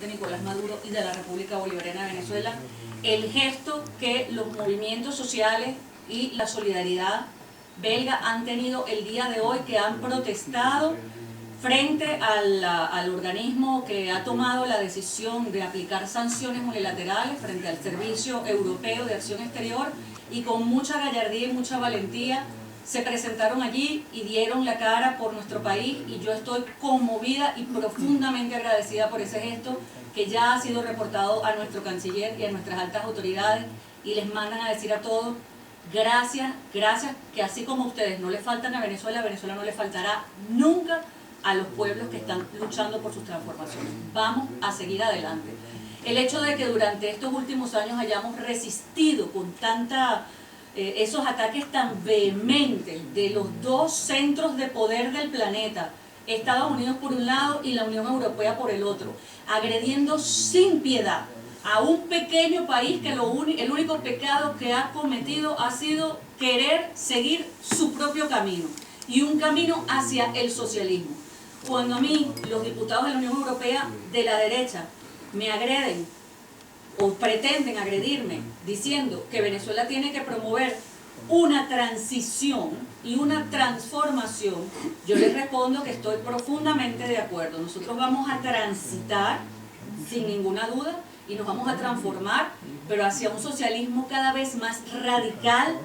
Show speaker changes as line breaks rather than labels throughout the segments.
Nicolás Maduro y de la República Bolivariana de Venezuela, el gesto que los movimientos sociales y la solidaridad belga han tenido el día de hoy, que han protestado frente al organismo que ha tomado la decisión de aplicar sanciones unilaterales frente al Servicio Europeo de Acción Exterior, y con mucha gallardía y mucha valentía se presentaron allí y dieron la cara por nuestro país, y yo estoy conmovida y profundamente agradecida por ese gesto que ya ha sido reportado a nuestro canciller y a nuestras altas autoridades, y les mandan a decir a todos: gracias, gracias, que así como ustedes no le faltan a Venezuela, Venezuela no le faltará nunca a los pueblos que están luchando por sus transformaciones. Vamos a seguir adelante. El hecho de que durante estos últimos años hayamos resistido con tanta esos ataques tan vehementes de los dos centros de poder del planeta, Estados Unidos por un lado y la Unión Europea por el otro, agrediendo sin piedad a un pequeño país que el único pecado que ha cometido ha sido querer seguir su propio camino, y un camino hacia el socialismo. Cuando a mí los diputados de la Unión Europea de la derecha me agreden o pretenden agredirme diciendo que Venezuela tiene que promover una transición y una transformación, yo les respondo que estoy profundamente de acuerdo. Nosotros vamos a transitar sin ninguna duda y nos vamos a transformar, pero hacia un socialismo cada vez más radical,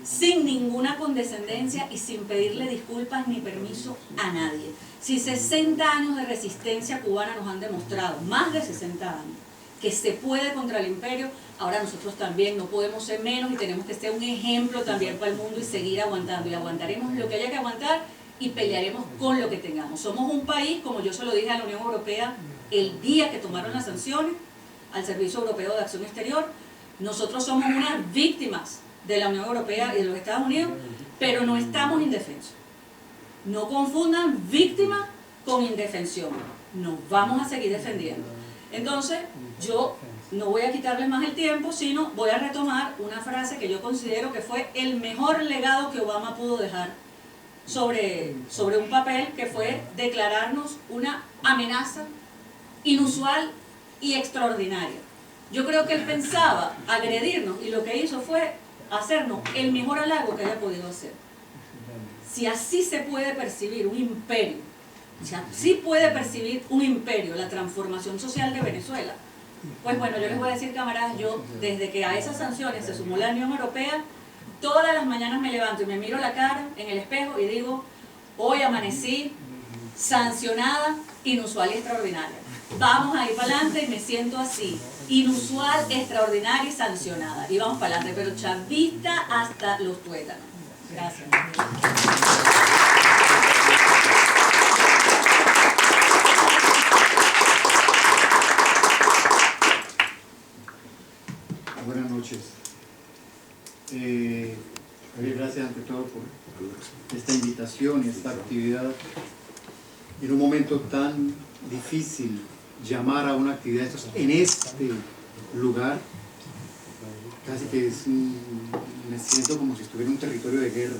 sin ninguna condescendencia y sin pedirle disculpas ni permiso a nadie. Si 60 años de resistencia cubana nos han demostrado, más de 60 años, que se puede contra el imperio, ahora nosotros también no podemos ser menos y tenemos que ser un ejemplo también para el mundo y seguir aguantando. Y aguantaremos lo que haya que aguantar y pelearemos con lo que tengamos. Somos un país, como yo se lo dije a la Unión Europea el día que tomaron las sanciones al Servicio Europeo de Acción Exterior, nosotros somos unas víctimas de la Unión Europea y de los Estados Unidos, pero no estamos indefensos. No confundan víctima con indefensión. Nos vamos a seguir defendiendo. Entonces, yo no voy a quitarles más el tiempo, sino voy a retomar una frase que yo considero que fue el mejor legado que Obama pudo dejar sobre un papel, que fue declararnos una amenaza inusual y extraordinaria. Yo creo que él pensaba agredirnos y lo que hizo fue hacernos el mejor halago que haya podido hacer. Si así se puede percibir un imperio, si así puede percibir un imperio la transformación social de Venezuela, pues bueno, yo les voy a decir, camaradas, yo desde que a esas sanciones se sumó la Unión Europea, todas las mañanas me levanto y me miro la cara en el espejo y digo: hoy amanecí sancionada, inusual y extraordinaria. Vamos a ir para adelante, y me siento así, inusual, extraordinaria y sancionada. Y vamos para adelante, pero chavista hasta los tuétanos. Gracias.
Buenas noches. Gracias ante todo por esta invitación y esta actividad. En un momento tan difícil, llamar a una actividad de estos en este lugar, casi que me siento como si estuviera en un territorio de guerra,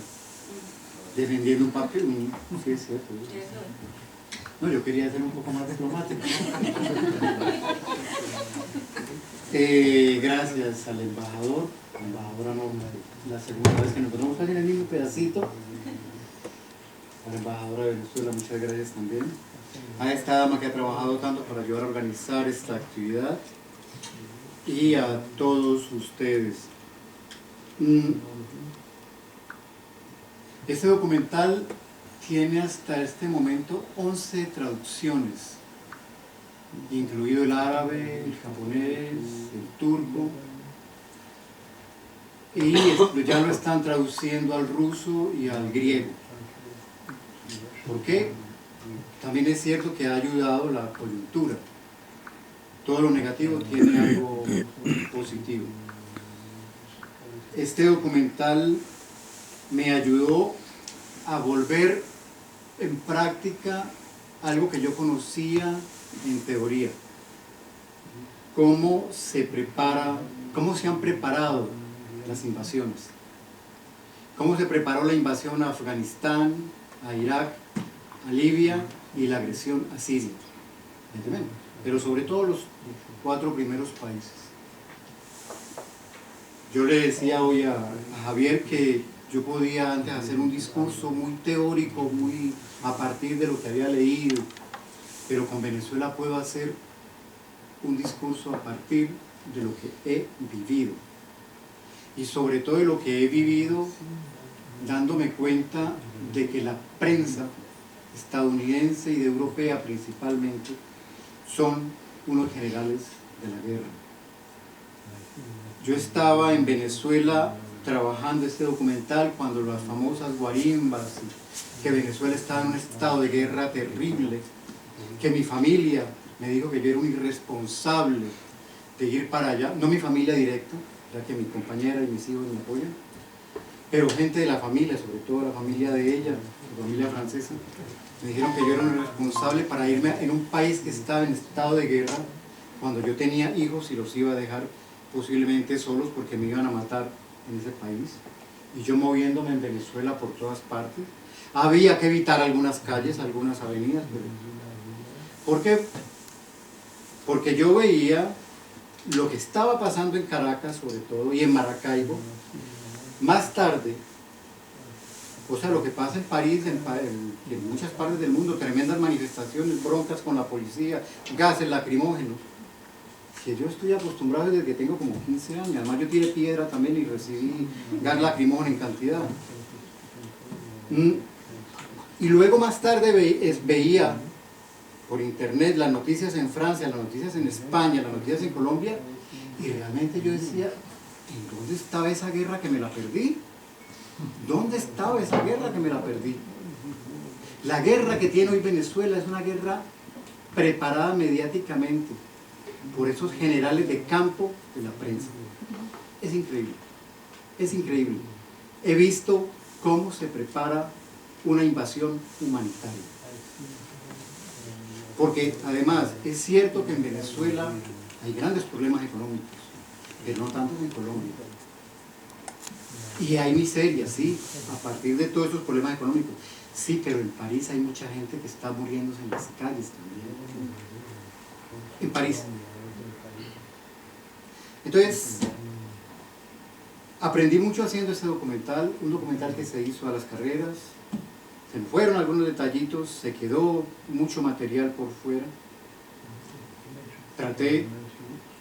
defendiendo un papel. Sí, es cierto. No, yo quería ser un poco más diplomático. Gracias al embajador, embajadora Norma, la segunda vez que nos encontramos casi en el mismo pedacito. A la embajadora de Venezuela, muchas gracias también. A esta dama que ha trabajado tanto para ayudar a organizar esta actividad, y a todos ustedes. Este documental tiene hasta este momento 11 traducciones, incluido el árabe, el japonés, el turco, y ya lo están traduciendo al ruso y al griego. ¿Por qué? También es cierto que ha ayudado la coyuntura. Todo lo negativo tiene algo positivo. Este documental me ayudó a volver en práctica algo que yo conocía en teoría: cómo se han preparado las invasiones, cómo se preparó la invasión a Afganistán, a Irak, a Libia y la agresión a Siria. pero sobre todo los 4 primeros países. Yo le decía hoy a Javier que yo podía antes hacer un discurso muy teórico, muy a partir de lo que había leído, pero con Venezuela puedo hacer un discurso a partir de lo que he vivido. Y sobre todo de lo que he vivido dándome cuenta de que la prensa estadounidense y de europea principalmente son unos generales de la guerra. Yo estaba en Venezuela trabajando este documental cuando las famosas guarimbas, que Venezuela estaba en un estado de guerra terrible, que mi familia me dijo que yo era un irresponsable de ir para allá, no mi familia directa, ya que mi compañera y mis hijos me apoyan, pero gente de la familia, sobre todo la familia de ella, la familia francesa, me dijeron que yo era un irresponsable para irme en un país que estaba en estado de guerra, cuando yo tenía hijos y los iba a dejar posiblemente solos porque me iban a matar en ese país, y yo moviéndome en Venezuela por todas partes. Había que evitar algunas calles, algunas avenidas, pero ¿por qué? Porque yo veía lo que estaba pasando en Caracas sobre todo, y en Maracaibo, más tarde, o sea, lo que pasa en París, en muchas partes del mundo, tremendas manifestaciones, broncas con la policía, gases lacrimógenos, que yo estoy acostumbrado desde que tengo como 15 años, además yo tiré piedra también y recibí gas lacrimógeno en cantidad. Y luego más tarde veía por internet las noticias en Francia, las noticias en España, las noticias en Colombia, y realmente yo decía, ¿en dónde estaba esa guerra que me la perdí? ¿Dónde estaba esa guerra que me la perdí? La guerra que tiene hoy Venezuela es una guerra preparada mediáticamente por esos generales de campo de la prensa. Es increíble, es increíble. He visto cómo se prepara una invasión humanitaria. Porque además es cierto que en Venezuela hay grandes problemas económicos, pero no tanto como en Colombia. Y hay miseria, sí, a partir de todos esos problemas económicos. Sí, pero en París hay mucha gente que está muriéndose en las calles también. En París. Entonces, aprendí mucho haciendo este documental, un documental que se hizo a las carreras. Se me fueron algunos detallitos, se quedó mucho material por fuera. Traté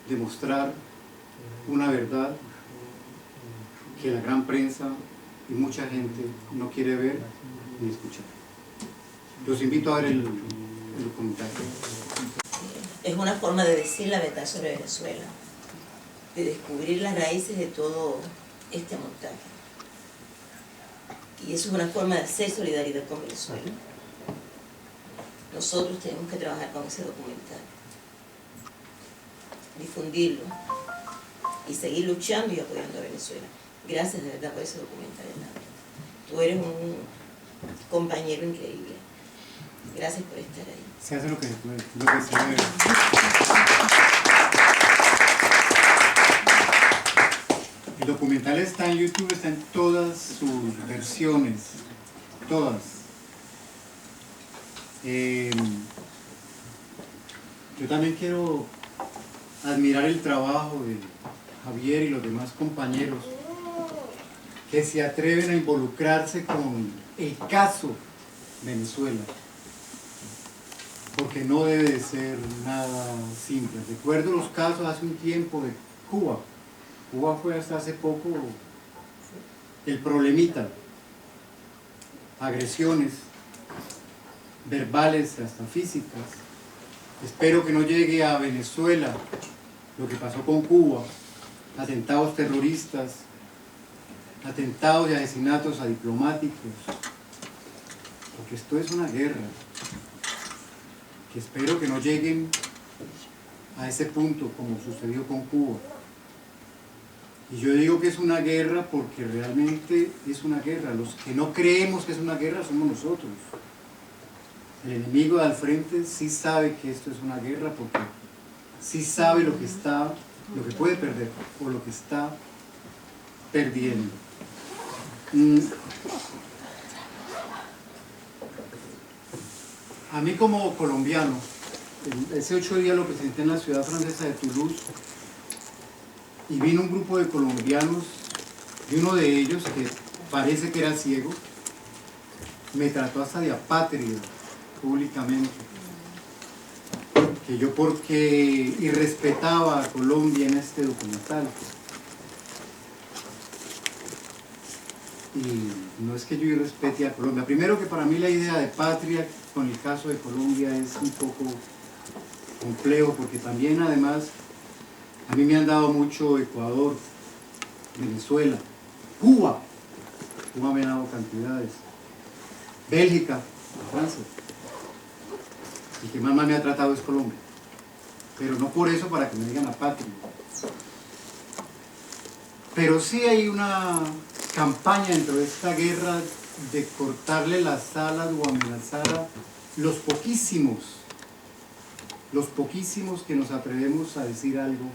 de mostrar una verdad que la gran prensa y mucha gente no quiere ver ni escuchar. Los invito a ver el documental.
Es una forma de decir la verdad sobre Venezuela, de descubrir las raíces de todo este montaje. Y eso es una forma de hacer solidaridad con Venezuela. Nosotros tenemos que trabajar con ese documental, difundirlo y seguir luchando y apoyando a Venezuela. Gracias de verdad por ese documental, Hernando. Tú eres un compañero increíble. Gracias por estar ahí.
Se hace lo que se debe. El documental está en YouTube, está en todas sus versiones, todas. Yo también quiero admirar el trabajo de Javier y los demás compañeros que se atreven a involucrarse con el caso Venezuela, porque no debe de ser nada simple. Recuerdo los casos hace un tiempo de Cuba. Cuba fue hasta hace poco el problemita, agresiones verbales hasta físicas. Espero que no llegue a Venezuela lo que pasó con Cuba, atentados terroristas, atentados y asesinatos a diplomáticos, porque esto es una guerra, que espero que no lleguen a ese punto como sucedió con Cuba. Y yo digo que es una guerra porque realmente es una guerra. Los que no creemos que es una guerra somos nosotros. El enemigo de al frente sí sabe que esto es una guerra porque sí sabe lo que puede perder o lo que está perdiendo. A mí como colombiano, Ese 8 días lo presenté en la ciudad francesa de Toulouse y vino un grupo de colombianos y uno de ellos, que parece que era ciego, me trató hasta de apátrida públicamente, que yo porque irrespetaba a Colombia en este documental. Y no es que yo irrespete a Colombia. Primero, que para mí la idea de patria con el caso de Colombia es un poco complejo, porque también además a mí me han dado mucho Ecuador, Venezuela, Cuba me ha dado cantidades, Bélgica, Francia, y que más me ha tratado es Colombia, pero no por eso para que me digan apátrida. Pero sí hay una campaña dentro de esta guerra de cortarle las alas o amenazar a los poquísimos que nos atrevemos a decir algo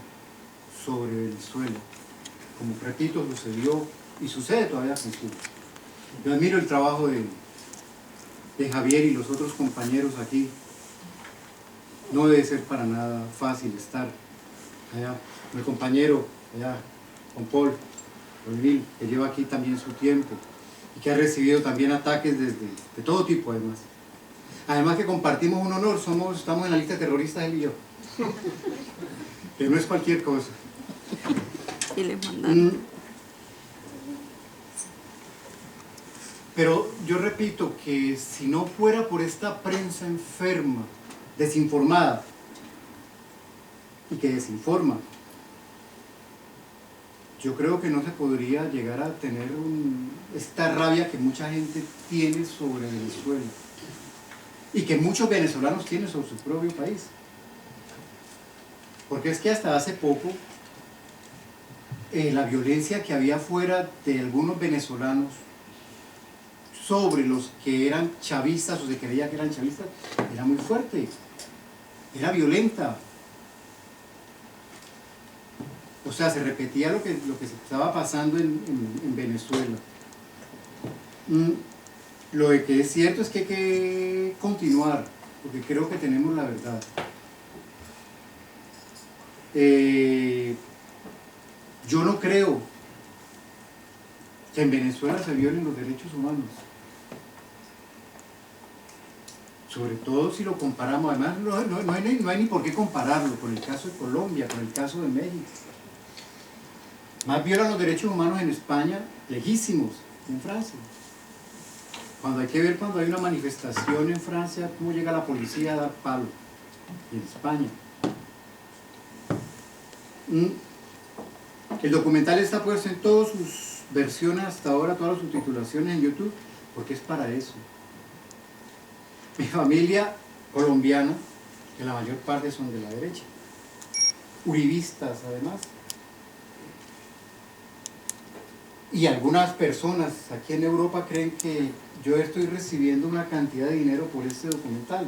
sobre Venezuela, como repito sucedió y sucede todavía con Cuba. Yo admiro el trabajo de Javier y los otros compañeros aquí. No debe ser para nada fácil estar allá, mi compañero allá, con Paul Emil, que lleva aquí también su tiempo y que ha recibido también ataques de todo tipo además. Además que compartimos un honor, estamos en la lista de terroristas él y yo, que no es cualquier cosa.
Y les mandaron.
Pero yo repito que si no fuera por esta prensa enferma, desinformada y que desinforma, yo creo que no se podría llegar a tener esta rabia que mucha gente tiene sobre Venezuela y que muchos venezolanos tienen sobre su propio país. Porque es que hasta hace poco la violencia que había fuera de algunos venezolanos sobre los que eran chavistas o se creía que eran chavistas era muy fuerte, era violenta. O sea, se repetía lo que se estaba pasando en Venezuela. Lo de que es cierto es que hay que continuar, porque creo que tenemos la verdad. Yo no creo que en Venezuela se violen los derechos humanos. Sobre todo si lo comparamos, además no hay ni por qué compararlo con el caso de Colombia, con el caso de México. Más violan los derechos humanos en España, lejísimos, en Francia. Cuando hay que ver cuando hay una manifestación en Francia, cómo llega la policía a dar palo. Y en España. El documental está puesto en todas sus versiones hasta ahora, todas las subtitulaciones en YouTube, porque es para eso. Mi familia colombiana, que la mayor parte son de la derecha, uribistas además, y algunas personas aquí en Europa creen que yo estoy recibiendo una cantidad de dinero por este documental.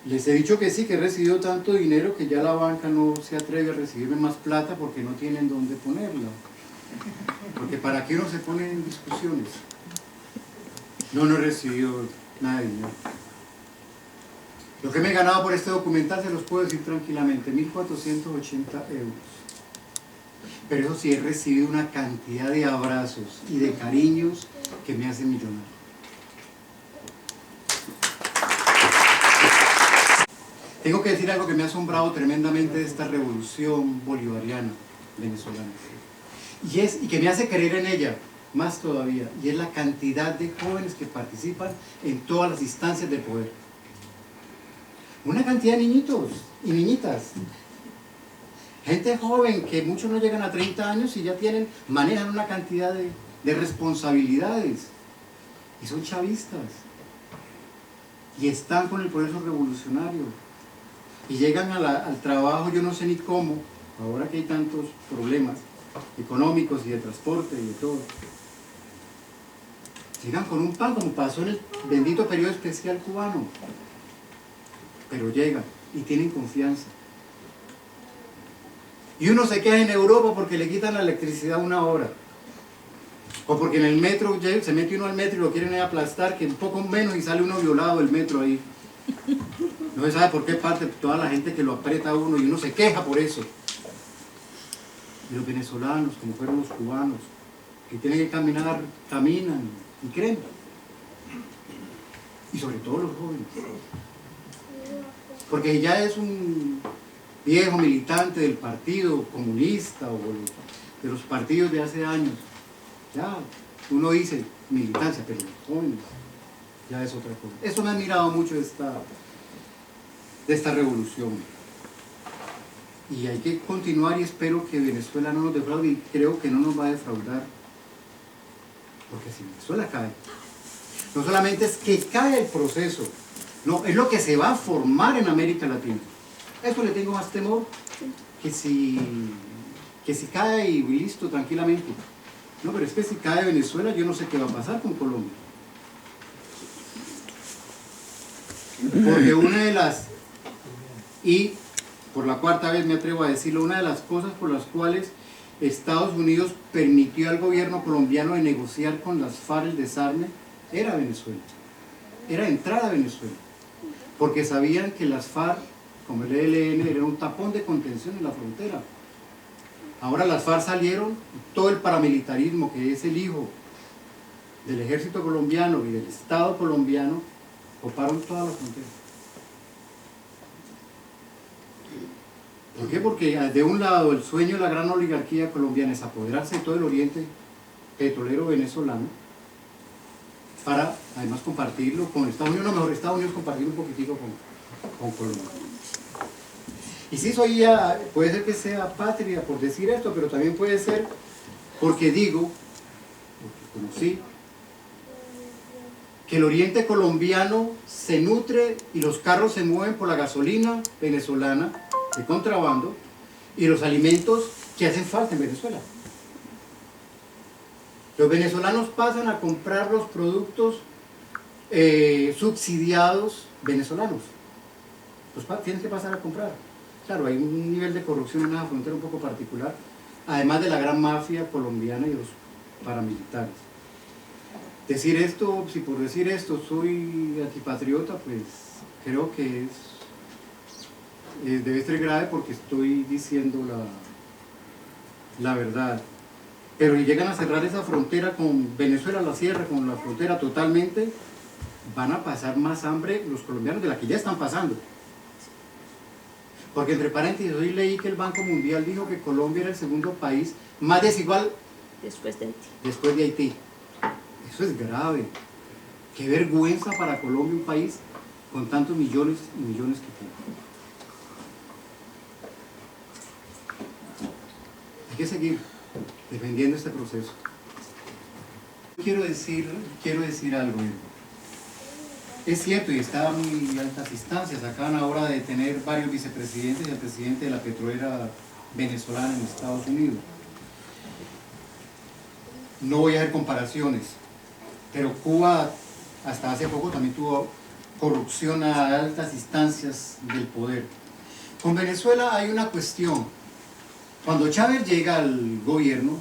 Les he dicho que sí, que he recibido tanto dinero que ya la banca no se atreve a recibirme más plata porque no tienen dónde ponerla. Porque para qué uno se pone en discusiones. No he recibido nada de dinero. Lo que me he ganado por este documental se los puedo decir tranquilamente, 1.480 euros. Pero eso sí, he recibido una cantidad de abrazos y de cariños que me hacen millonario. Tengo que decir algo que me ha asombrado tremendamente de esta revolución bolivariana venezolana. Y que me hace creer en ella, más todavía, y es la cantidad de jóvenes que participan en todas las instancias de poder. Una cantidad de niñitos y niñitas. Gente joven que muchos no llegan a 30 años y ya manejan una cantidad de responsabilidades. Y son chavistas. Y están con el proceso revolucionario. Y llegan al trabajo, yo no sé ni cómo, ahora que hay tantos problemas económicos y de transporte y de todo. Llegan con un pan, como pasó en el bendito periodo especial cubano. Pero llegan y tienen confianza. Y uno se queda en Europa porque le quitan la electricidad 1 hora. O porque en el metro, ya se mete uno al metro y lo quieren aplastar, que un poco menos y sale uno violado del metro ahí. No se sabe por qué parte toda la gente que lo aprieta a uno y uno se queja por eso. Y los venezolanos, como fueron los cubanos, que tienen que caminar, caminan y creen. Y sobre todo los jóvenes. Porque ya es un viejo militante del partido comunista o de los partidos de hace años. Ya uno dice militancia, pero los jóvenes ya es otra cosa. Eso me ha admirado mucho de esta revolución. Y hay que continuar y espero que Venezuela no nos defraude y creo que no nos va a defraudar. Porque si Venezuela cae, no solamente es que cae el proceso, no, es lo que se va a formar en América Latina. Eso le tengo más temor que si cae y listo, tranquilamente. No, pero es que si cae Venezuela, yo no sé qué va a pasar con Colombia. Porque una de las, y por la cuarta vez me atrevo a decirlo, una de las cosas por las cuales Estados Unidos permitió al gobierno colombiano de negociar con las FARC el desarme, era Venezuela, era entrar a Venezuela, porque sabían que las FARC, como el ELN, eran un tapón de contención en la frontera. Ahora las FARC salieron, todo el paramilitarismo que es el hijo del ejército colombiano y del Estado colombiano, coparon toda la frontera. ¿Por qué? Porque de un lado el sueño de la gran oligarquía colombiana es apoderarse de todo el oriente petrolero venezolano para además compartirlo con Estados Unidos, no, mejor Estados Unidos compartir un poquitico con Colombia. Y sí, puede ser que sea patria por decir esto, pero también puede ser porque digo, porque conocí, que el oriente colombiano se nutre y los carros se mueven por la gasolina venezolana de contrabando y los alimentos que hacen falta en Venezuela. Los venezolanos pasan a comprar los productos subsidiados venezolanos. Los tienen que pasar a comprar. Claro, hay un nivel de corrupción en la frontera un poco particular, además de la gran mafia colombiana y los paramilitares. Decir esto, si por decir esto soy antipatriota, pues creo que debe ser grave porque estoy diciendo la verdad. Pero si llegan a cerrar esa frontera con Venezuela, la cierra con la frontera totalmente, van a pasar más hambre los colombianos de la que ya están pasando. Porque entre paréntesis, hoy leí que el Banco Mundial dijo que Colombia era el segundo país más desigual
Después de Haití.
después de Haití. Eso es grave. Qué vergüenza para Colombia, un país con tantos millones y millones que tiene. Hay que seguir defendiendo este proceso. Quiero decir algo. Es cierto, y está a muy altas instancias. Acaban ahora de tener varios vicepresidentes y el presidente de la petrolera venezolana en Estados Unidos. No voy a hacer comparaciones, pero Cuba hasta hace poco también tuvo corrupción a altas instancias del poder. Con Venezuela hay una cuestión. Cuando Chávez llega al gobierno,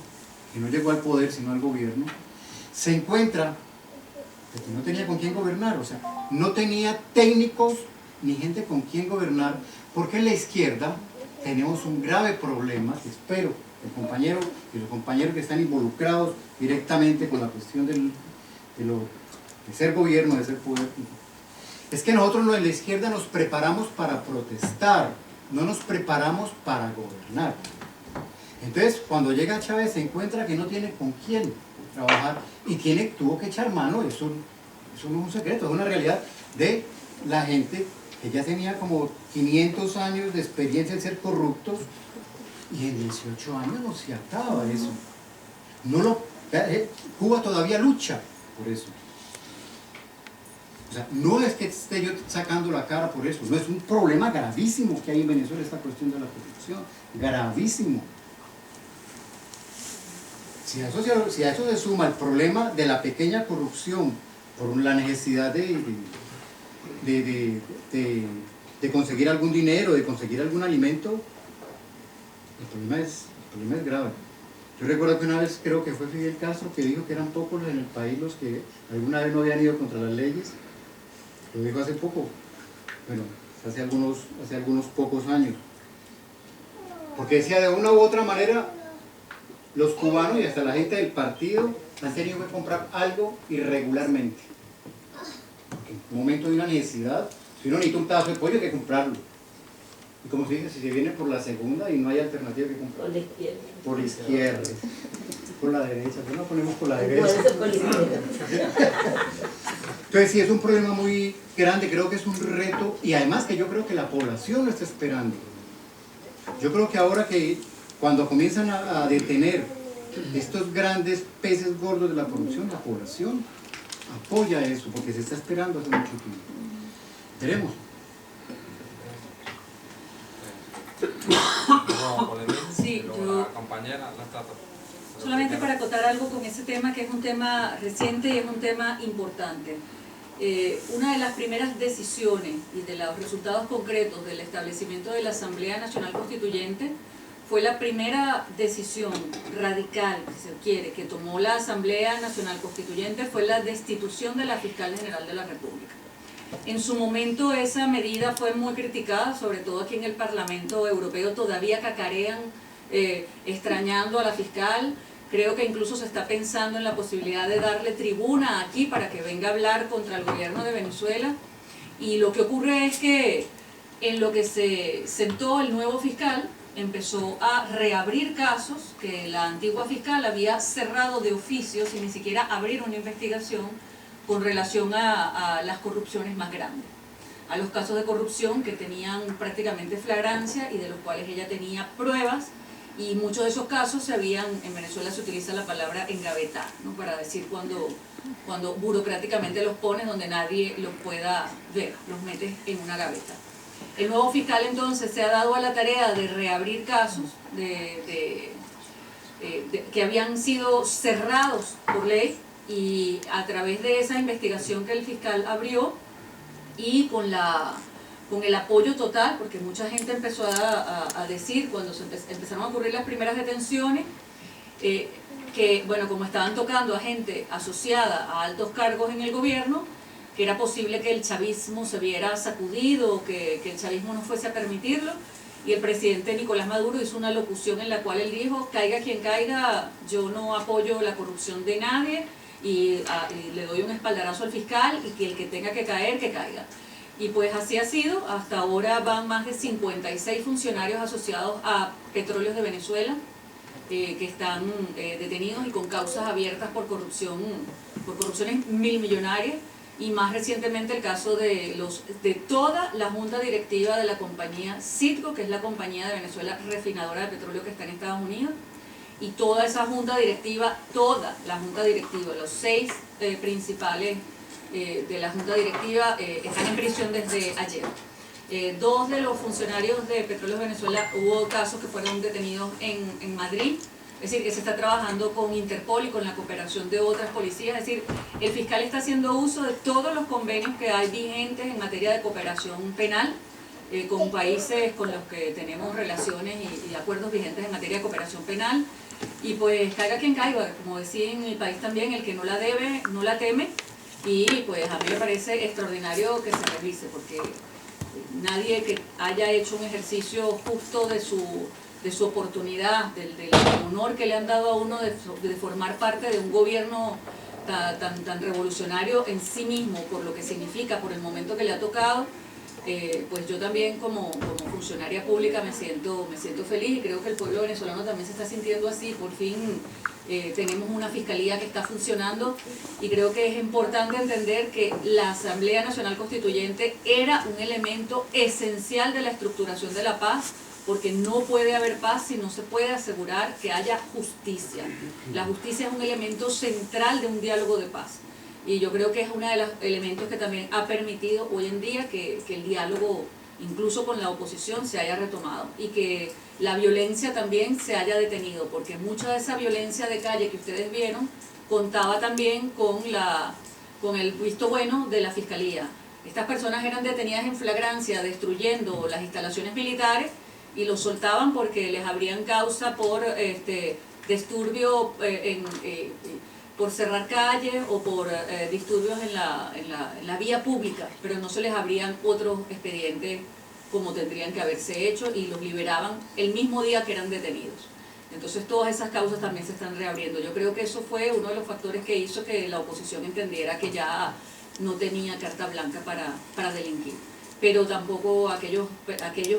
que no llegó al poder sino al gobierno, se encuentra que no tenía con quién gobernar, o sea, no tenía técnicos ni gente con quien gobernar, porque en la izquierda tenemos un grave problema, que espero que el compañero y los compañeros que están involucrados directamente con la cuestión de ser gobierno, de ser poder, es que nosotros en la izquierda nos preparamos para protestar, no nos preparamos para gobernar. Entonces, cuando llega Chávez se encuentra que no tiene con quién trabajar y tuvo que echar mano, eso no es un secreto, es una realidad de la gente que ya tenía como 500 años de experiencia en ser corruptos y en 18 años no se acaba eso. Cuba todavía lucha por eso. O sea, no es que esté yo sacando la cara por eso, no, es un problema gravísimo que hay en Venezuela esta cuestión de la corrupción, gravísimo. Si a eso se suma el problema de la pequeña corrupción por la necesidad de conseguir algún dinero, de conseguir algún alimento, el problema es grave. Yo recuerdo que una vez, creo que fue Fidel Castro, que dijo que eran pocos en el país los que alguna vez no habían ido contra las leyes. Lo dijo hace poco, bueno, hace algunos pocos años. Porque decía, de una u otra manera, los cubanos y hasta la gente del partido han tenido que comprar algo irregularmente. Porque en un momento de una necesidad, si uno necesita un pedazo de pollo, hay que comprarlo. Y como se dice, si se viene por la segunda y no hay alternativa que comprar.
Por la izquierda.
Por la izquierda. Por la derecha. ¿Por qué no ponemos por la derecha?
Puede ser por la izquierda.
Entonces sí, es un problema muy grande, creo que es un reto, y además que yo creo que la población lo está esperando. Yo creo que ahora que cuando comienzan a detener estos grandes peces gordos de la corrupción, la población apoya eso, porque se está esperando hace mucho tiempo. Veremos.
Sí, yo solamente para acotar algo con ese tema, que es un tema reciente y es un tema importante. Una de las primeras decisiones y de los resultados concretos del establecimiento de la Asamblea Nacional Constituyente fue la primera decisión radical, si se quiere, que tomó la Asamblea Nacional Constituyente, fue la destitución de la Fiscal General de la República. En su momento esa medida fue muy criticada, sobre todo aquí en el Parlamento Europeo todavía cacarean extrañando a la fiscal. Creo que incluso se está pensando en la posibilidad de darle tribuna aquí para que venga a hablar contra el gobierno de Venezuela. Y lo que ocurre es que en lo que se sentó el nuevo fiscal, empezó a reabrir casos que la antigua fiscal había cerrado de oficio sin ni siquiera abrir una investigación con relación a las corrupciones más grandes, a los casos de corrupción que tenían prácticamente flagrancia y de los cuales ella tenía pruebas, y muchos de esos casos en Venezuela se utiliza la palabra engavetar, ¿no? Para decir cuando burocráticamente los pones donde nadie los pueda ver, los metes en una gaveta. El nuevo fiscal entonces se ha dado a la tarea de reabrir casos que habían sido cerrados por ley, y a través de esa investigación que el fiscal abrió y con el apoyo total, porque mucha gente empezó a decir cuando empezaron a ocurrir las primeras detenciones, que bueno, como estaban tocando a gente asociada a altos cargos en el gobierno, que era posible que el chavismo se viera sacudido, que el chavismo no fuese a permitirlo, y el presidente Nicolás Maduro hizo una locución en la cual él dijo: caiga quien caiga, yo no apoyo la corrupción de nadie, y le doy un espaldarazo al fiscal, y que el que tenga que caer, que caiga. Y pues así ha sido. Hasta ahora van más de 56 funcionarios asociados a Petróleos de Venezuela que están detenidos y con causas abiertas por corrupciones milmillonarias, y más recientemente el caso de toda la junta directiva de la compañía Citgo, que es la compañía de Venezuela refinadora de petróleo que está en Estados Unidos, y toda esa junta directiva, los 6 principales de la junta directiva están en prisión desde ayer. 2 de los funcionarios de Petróleos Venezuela, hubo casos que fueron detenidos en Madrid, es decir, que se está trabajando con Interpol y con la cooperación de otras policías. Es decir, el fiscal está haciendo uso de todos los convenios que hay vigentes en materia de cooperación penal con países con los que tenemos relaciones y acuerdos vigentes en materia de cooperación penal. Y pues caiga quien caiga, como decía en el país también, el que no la debe, no la teme. Y pues a mí me parece extraordinario que se revise, porque nadie que haya hecho un ejercicio justo de su oportunidad, del honor que le han dado a uno de formar parte de un gobierno tan revolucionario en sí mismo, por lo que significa, por el momento que le ha tocado, pues yo también como funcionaria pública me siento feliz, y creo que el pueblo venezolano también se está sintiendo así. Por fin tenemos una fiscalía que está funcionando, y creo que es importante entender que la Asamblea Nacional Constituyente era un elemento esencial de la estructuración de la paz, porque no puede haber paz si no se puede asegurar que haya justicia. La justicia es un elemento central de un diálogo de paz, y yo creo que es uno de los elementos que también ha permitido hoy en día que el diálogo, incluso con la oposición, se haya retomado, y que la violencia también se haya detenido, porque mucha de esa violencia de calle que ustedes vieron contaba también con el visto bueno de la Fiscalía. Estas personas eran detenidas en flagrancia destruyendo las instalaciones militares, y los soltaban porque les abrían causa por disturbio por cerrar calles o por disturbios en la vía pública, pero no se les abrían otros expedientes como tendrían que haberse hecho y los liberaban el mismo día que eran detenidos. Entonces todas esas causas también se están reabriendo. Yo creo que eso fue uno de los factores que hizo que la oposición entendiera que ya no tenía carta blanca para delinquir. Pero tampoco aquellos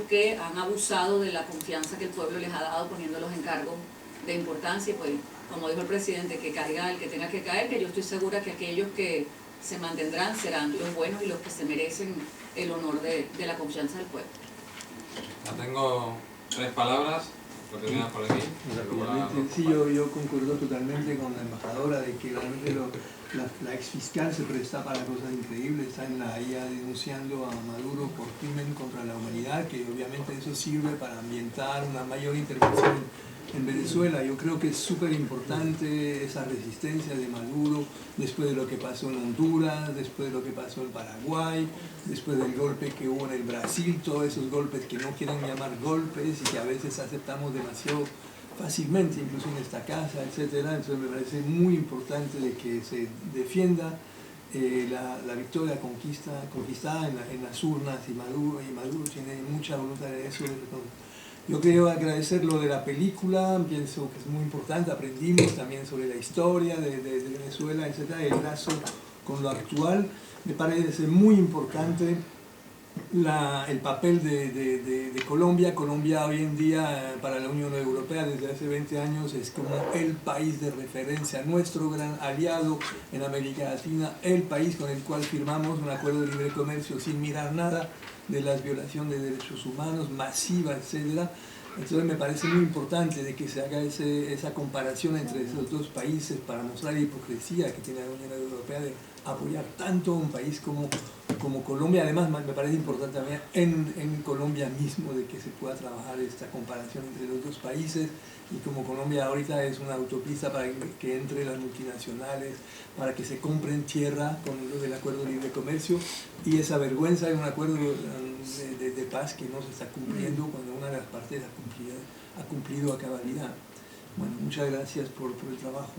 que han abusado de la confianza que el pueblo les ha dado poniéndolos en cargos de importancia, pues como dijo el presidente, que caiga el que tenga que caer, que yo estoy segura que aquellos que se mantendrán serán los buenos y los que se merecen el honor de la confianza del pueblo.
Ya tengo 3 palabras. Lo que por aquí.
Rápidamente, sí, yo concuerdo totalmente con la embajadora de que realmente la ex fiscal se presta para cosas increíbles, está en la IA denunciando a Maduro por crimen contra la humanidad, que obviamente eso sirve para ambientar una mayor intervención en Venezuela. Yo creo que es súper importante esa resistencia de Maduro después de lo que pasó en Honduras, después de lo que pasó en Paraguay, después del golpe que hubo en el Brasil, todos esos golpes que no quieren llamar golpes y que a veces aceptamos demasiado fácilmente, incluso en esta casa, etcétera. Entonces me parece muy importante de que se defienda la victoria conquistada en las urnas, y Maduro tiene mucha voluntad de eso. Yo quiero agradecer lo de la película, pienso que es muy importante, aprendimos también sobre la historia de Venezuela, etcétera, el lazo con lo actual. Me parece muy importante el papel de Colombia. Colombia hoy en día para la Unión Europea desde hace 20 años es como el país de referencia, nuestro gran aliado en América Latina, el país con el cual firmamos un acuerdo de libre comercio sin mirar nada de las violaciones de derechos humanos masivas, etcétera. Entonces me parece muy importante de que se haga esa comparación entre esos dos países para mostrar la hipocresía que tiene la Unión Europea de apoyar tanto a un país como Colombia. Además me parece importante también en Colombia mismo de que se pueda trabajar esta comparación entre los dos países, y como Colombia ahorita es una autopista para que entre las multinacionales, para que se compren tierra con lo del acuerdo de libre comercio, y esa vergüenza de un acuerdo de paz que no se está cumpliendo cuando una de las partes ha cumplido a cabalidad. Bueno, muchas gracias por el trabajo.